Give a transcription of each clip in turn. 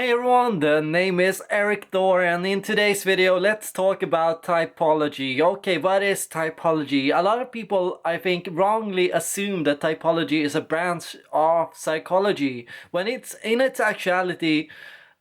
Hey everyone, the name is Eric Thor, and in today's video let's talk about typology. Okay, what is typology? A lot of people, I think, wrongly assume that typology is a branch of psychology, when in its actuality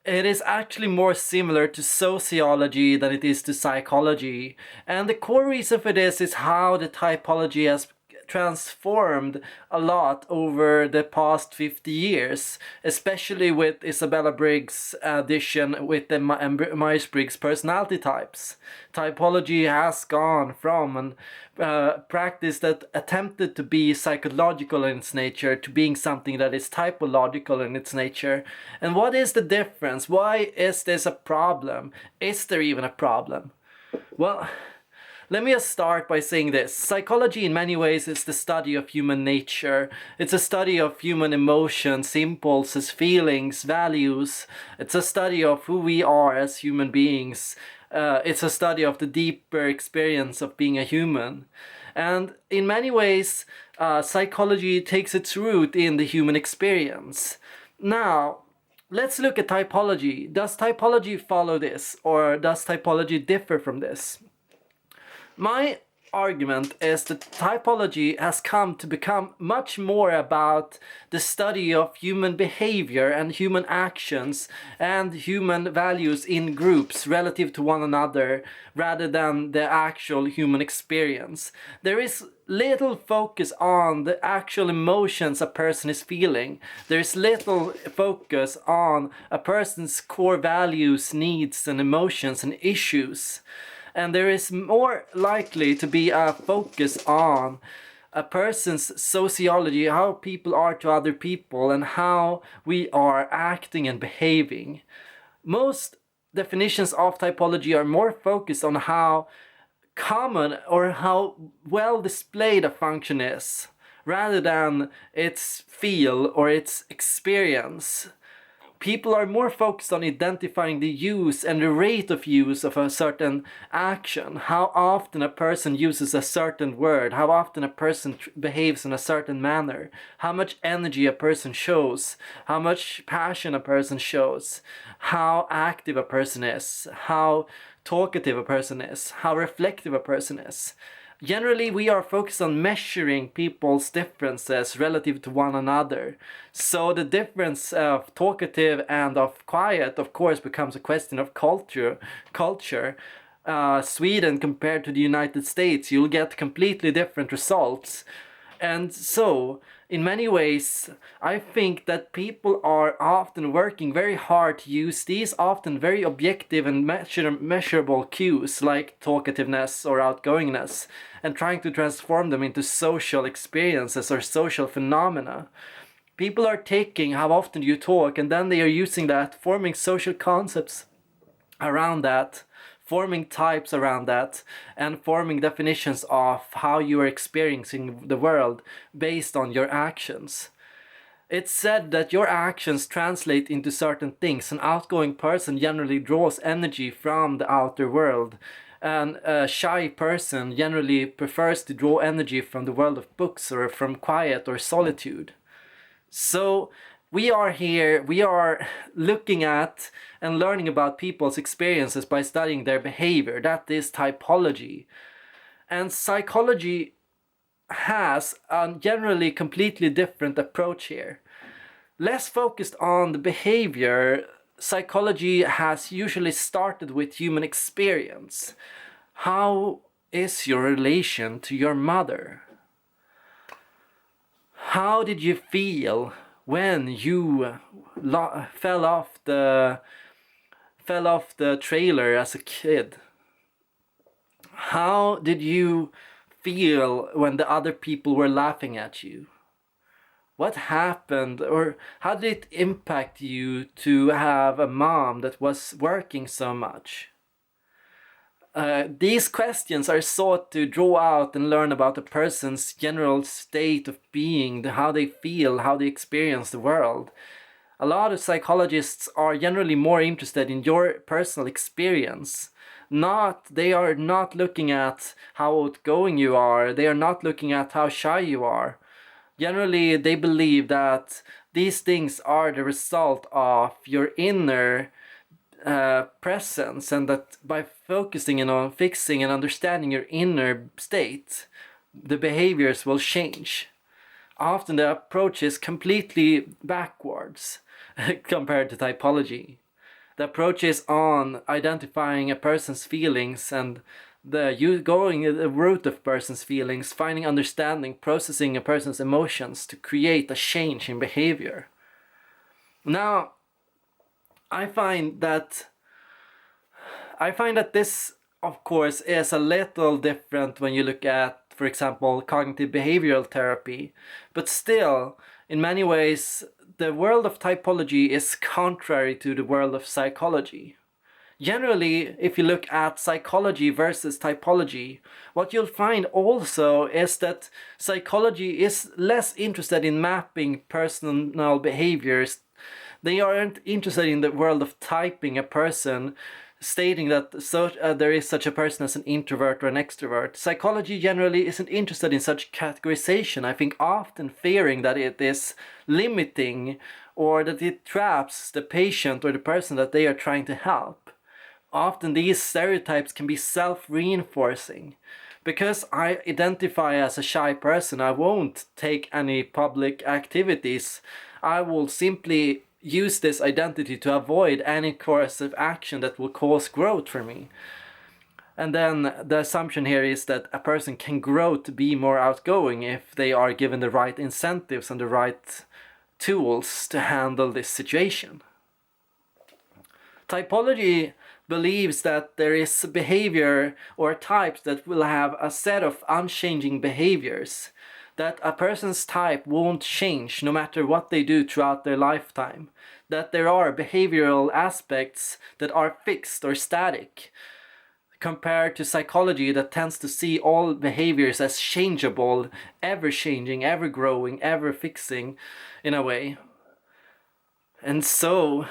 it is actually more similar to sociology than it is to psychology. And the core reason for this is how the typology has transformed a lot over the past 50 years, especially with Isabella Briggs' addition with the Myers-Briggs personality types. Typology has gone from a practice that attempted to be psychological in its nature to being something that is typological in its nature. And what is the difference? Why is this a problem? Is there even a problem? Well, let me just start by saying this. Psychology in many ways is the study of human nature. It's a study of human emotions, impulses, feelings, values. It's a study of who we are as human beings. It's a study of the deeper experience of being a human. And in many ways, psychology takes its root in the human experience. Now, let's look at typology. Does typology follow this, or does typology differ from this? My argument is that typology has come to become much more about the study of human behavior and human actions and human values in groups relative to one another, rather than the actual human experience. There is little focus on the actual emotions a person is feeling. There is little focus on a person's core values, needs and emotions and issues. And there is more likely to be a focus on a person's sociology, how people are to other people, and how we are acting and behaving. Most definitions of typology are more focused on how common or how well displayed a function is, rather than its feel or its experience. People are more focused on identifying the use and the rate of use of a certain action. How often a person uses a certain word, how often a person behaves in a certain manner, how much energy a person shows, how much passion a person shows, how active a person is, how talkative a person is, how reflective a person is. Generally, we are focused on measuring people's differences relative to one another. So the difference of talkative and of quiet, of course, becomes a question of culture. Sweden compared to the United States, you'll get completely different results. And so, in many ways, I think that people are often working very hard to use these often very objective and measurable cues like talkativeness or outgoingness, and trying to transform them into social experiences or social phenomena. People are taking how often you talk, and then they are using that, forming social concepts around that, forming types around that, and forming definitions of how you are experiencing the world based on your actions. It's said that your actions translate into certain things. An outgoing person generally draws energy from the outer world, and a shy person generally prefers to draw energy from the world of books or from quiet or solitude. So we are looking at and learning about people's experiences by studying their behavior. That is typology. And psychology has a generally completely different approach here. Less focused on the behavior, psychology has usually started with human experience. How is your relation to your mother? How did you feel when you fell off the trailer as a kid? How did you feel when the other people were laughing at you? What happened, or how did it impact you to have a mom that was working so much? These questions are sought to draw out and learn about a person's general state of being, how they feel, how they experience the world. A lot of psychologists are generally more interested in your personal experience. They are not looking at how outgoing you are, they are not looking at how shy you are. Generally, they believe that these things are the result of your inner presence, and that by focusing on fixing and understanding your inner state, the behaviors will change. Often the approach is completely backwards compared to typology. The approach is on identifying a person's feelings and going the root of person's feelings, finding understanding, processing a person's emotions to create a change in behavior. Now, I find that this, of course, is a little different when you look at, for example, cognitive behavioral therapy. But still, in many ways, the world of typology is contrary to the world of psychology. Generally, if you look at psychology versus typology, what you'll find also is that psychology is less interested in mapping personal behaviors. They aren't interested in the world of typing a person, stating that there is such a person as an introvert or an extrovert. Psychology generally isn't interested in such categorization, I think often fearing that it is limiting or that it traps the patient or the person that they are trying to help. Often these stereotypes can be self-reinforcing. Because I identify as a shy person, I won't take any public activities. I will simply use this identity to avoid any course of action that will cause growth for me. And then the assumption here is that a person can grow to be more outgoing if they are given the right incentives and the right tools to handle this situation. Typology believes that there is behavior or types that will have a set of unchanging behaviors, that a person's type won't change no matter what they do throughout their lifetime, that there are behavioral aspects that are fixed or static, compared to psychology that tends to see all behaviors as changeable, ever changing, ever growing, ever fixing in a way. And so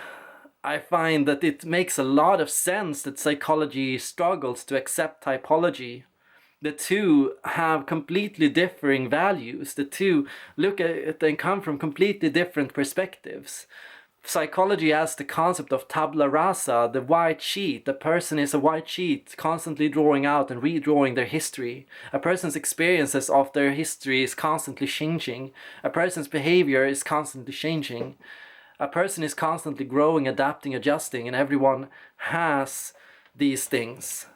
I find that it makes a lot of sense that psychology struggles to accept typology. The two have completely differing values. The two look at it and come from completely different perspectives. Psychology has the concept of tabula rasa, the white sheet. A person is a white sheet, constantly drawing out and redrawing their history. A person's experiences of their history is constantly changing. A person's behavior is constantly changing. A person is constantly growing, adapting, adjusting, and everyone has these things.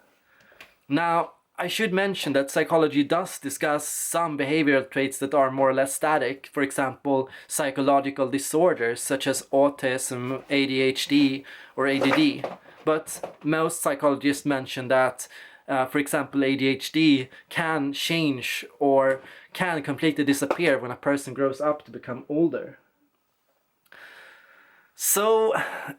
Now, I should mention that psychology does discuss some behavioral traits that are more or less static. For example, psychological disorders such as autism, ADHD, or ADD. But most psychologists mention that, for example, ADHD can change or can completely disappear when a person grows up to become older. So,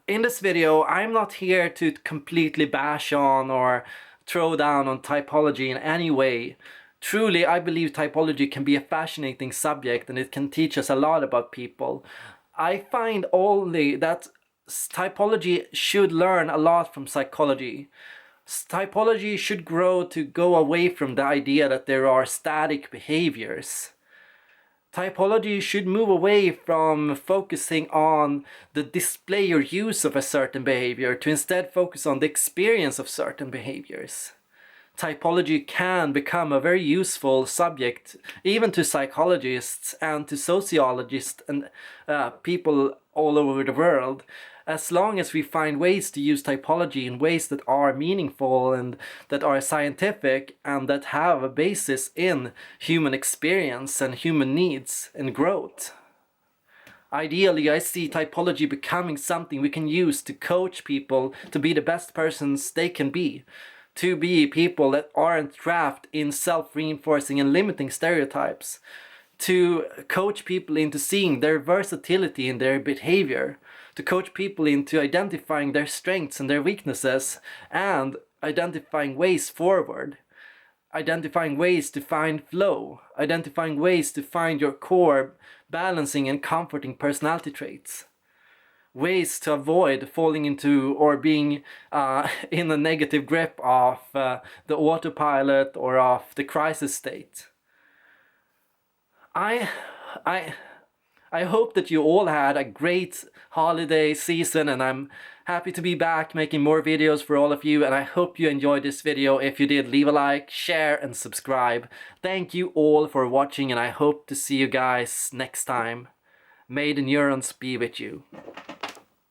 in this video, I'm not here to completely bash on or throw down on typology in any way. Truly, I believe typology can be a fascinating subject and it can teach us a lot about people. I find only that typology should learn a lot from psychology. Typology should grow to go away from the idea that there are static behaviors. Typology should move away from focusing on the display or use of a certain behavior to instead focus on the experience of certain behaviors. Typology can become a very useful subject even to psychologists and to sociologists and people all over the world, as long as we find ways to use typology in ways that are meaningful and that are scientific and that have a basis in human experience and human needs and growth. Ideally, I see typology becoming something we can use to coach people to be the best persons they can be, to be people that aren't trapped in self-reinforcing and limiting stereotypes, to coach people into seeing their versatility in their behavior, to coach people into identifying their strengths and their weaknesses and identifying ways forward, identifying ways to find flow, identifying ways to find your core balancing and comforting personality traits, ways to avoid falling into or being in a negative grip of the autopilot or of the crisis state. I I hope that you all had a great holiday season, and I'm happy to be back making more videos for all of you, and I hope you enjoyed this video. If you did, leave a like, share, and subscribe. Thank you all for watching, and I hope to see you guys next time. May the neurons be with you.